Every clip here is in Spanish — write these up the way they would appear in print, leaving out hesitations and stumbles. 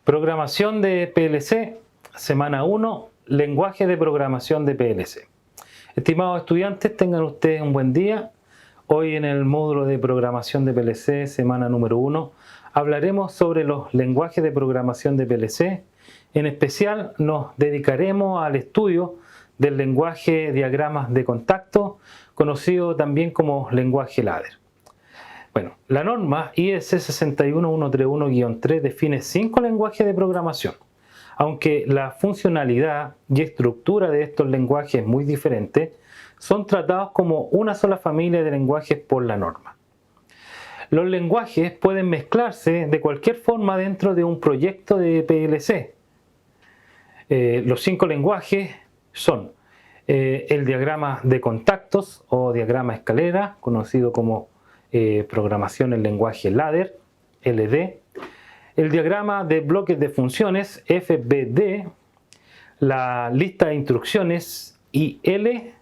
Programación de PLC, semana 1, lenguaje de programación de PLC. Estimados estudiantes, tengan ustedes un buen día. Hoy en el módulo de programación de PLC, semana número 1, hablaremos sobre los lenguajes de programación de PLC. En especial nos dedicaremos al estudio del lenguaje diagramas de contacto, conocido también como lenguaje ladder. Bueno, la norma IEC 61131-3 define 5 lenguajes de programación. Aunque la funcionalidad y estructura de estos lenguajes es muy diferente, son tratados como una sola familia de lenguajes por la norma. Los lenguajes pueden mezclarse de cualquier forma dentro de un proyecto de PLC. Los 5 lenguajes son el diagrama de contactos o diagrama escalera, conocido como programación en lenguaje ladder, LD, el diagrama de bloques de funciones, FBD, la lista de instrucciones, IL,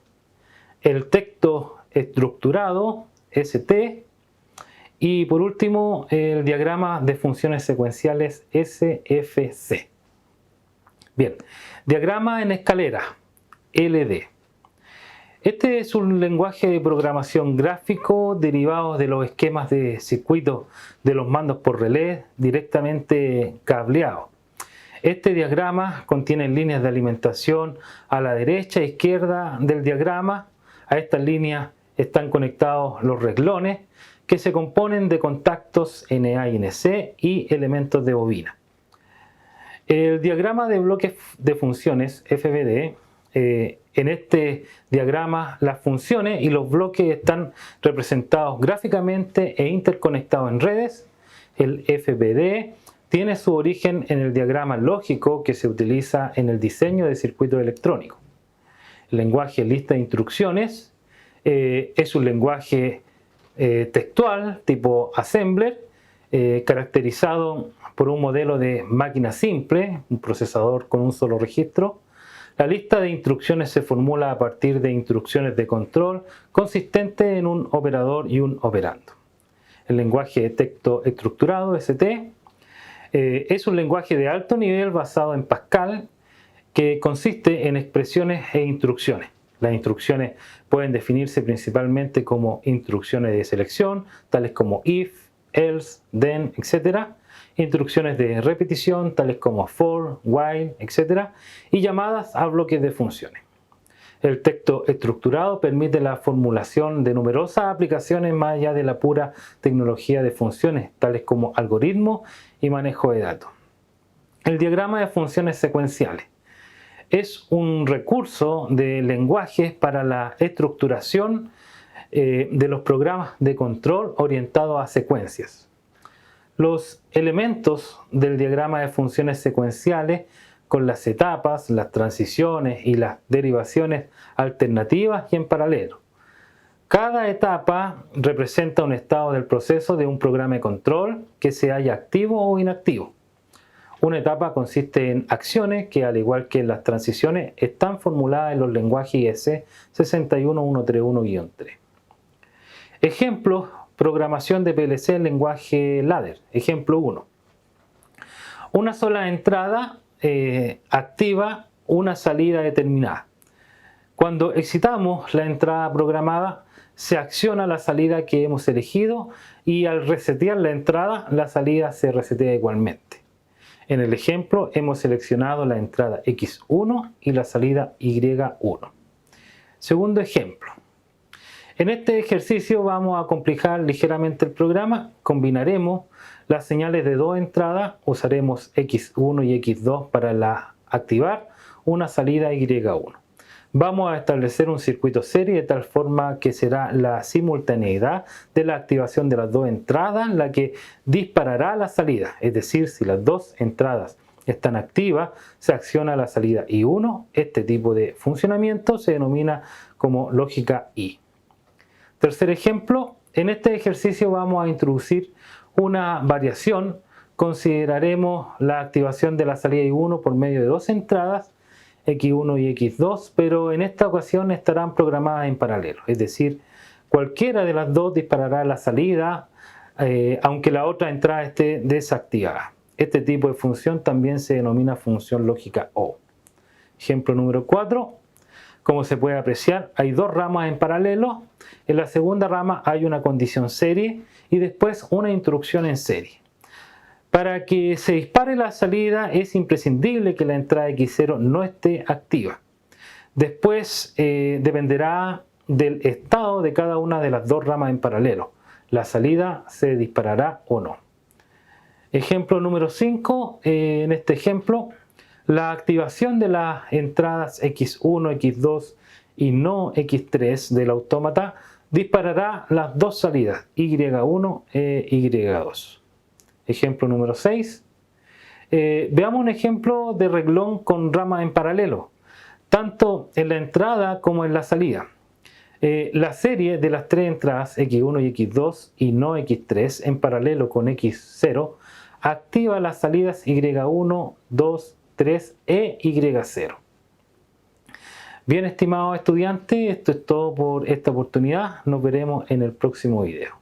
el texto estructurado, ST, y por último el diagrama de funciones secuenciales, SFC. Bien, diagrama en escalera, LD. Este es un lenguaje de programación gráfico derivado de los esquemas de circuitos de los mandos por relé directamente cableados. Este diagrama contiene líneas de alimentación a la derecha e izquierda del diagrama. A estas líneas están conectados los reglones que se componen de contactos NA y NC y elementos de bobina. El diagrama de bloques de funciones, FBD, en este diagrama las funciones y los bloques están representados gráficamente e interconectados en redes. El FBD tiene su origen en el diagrama lógico que se utiliza en el diseño de circuitos electrónicos. El lenguaje lista de instrucciones es un lenguaje textual tipo assembler, caracterizado por un modelo de máquina simple, un procesador con un solo registro. La lista de instrucciones se formula a partir de instrucciones de control consistentes en un operador y un operando. El lenguaje de texto estructurado, ST, es un lenguaje de alto nivel basado en Pascal que consiste en expresiones e instrucciones. Las instrucciones pueden definirse principalmente como instrucciones de selección, tales como if, else, then, etc. Instrucciones de repetición, tales como for, while, etc. y llamadas a bloques de funciones. El texto estructurado permite la formulación de numerosas aplicaciones más allá de la pura tecnología de funciones, tales como algoritmos y manejo de datos. El diagrama de funciones secuenciales es un recurso de lenguajes para la estructuración de los programas de control orientados a secuencias. Los elementos del diagrama de funciones secuenciales con las etapas, las transiciones y las derivaciones alternativas y en paralelo. Cada etapa representa un estado del proceso de un programa de control que se halla activo o inactivo. Una etapa consiste en acciones que, al igual que las transiciones, están formuladas en los lenguajes IEC 61131-3. Ejemplos: programación de PLC en lenguaje ladder. Ejemplo 1. Una sola entrada activa una salida determinada. Cuando excitamos la entrada programada, se acciona la salida que hemos elegido y al resetear la entrada, la salida se resetea igualmente. En el ejemplo hemos seleccionado la entrada X1 y la salida Y1. Segundo ejemplo. En este ejercicio vamos a complicar ligeramente el programa. Combinaremos las señales de dos entradas, usaremos X1 y X2 para activar una salida Y1. Vamos a establecer un circuito serie de tal forma que será la simultaneidad de la activación de las dos entradas la que disparará la salida. Es decir, si las dos entradas están activas, se acciona la salida I1. Este tipo de funcionamiento se denomina como lógica I. Tercer ejemplo, en este ejercicio vamos a introducir una variación. Consideraremos la activación de la salida I1 por medio de dos entradas, X1 y X2, pero en esta ocasión estarán programadas en paralelo, es decir, cualquiera de las dos disparará la salida, aunque la otra entrada esté desactivada. Este tipo de función también se denomina función lógica OR. Ejemplo número 4. Como se puede apreciar, hay dos ramas en paralelo. En la segunda rama hay una condición serie y después una instrucción en serie. Para que se dispare la salida es imprescindible que la entrada X0 no esté activa. Después dependerá del estado de cada una de las dos ramas en paralelo. La salida se disparará o no. Ejemplo número 5. En este ejemplo, la activación de las entradas X1, X2 y no X3 del autómata disparará las dos salidas Y1 e Y2. Ejemplo número 6. Veamos un ejemplo de reglón con ramas en paralelo, tanto en la entrada como en la salida. La serie de las tres entradas X1 y X2 y no X3 en paralelo con X0 activa las salidas Y1, 2, 3 e Y0. Bien, estimados estudiantes, esto es todo por esta oportunidad. Nos veremos en el próximo video.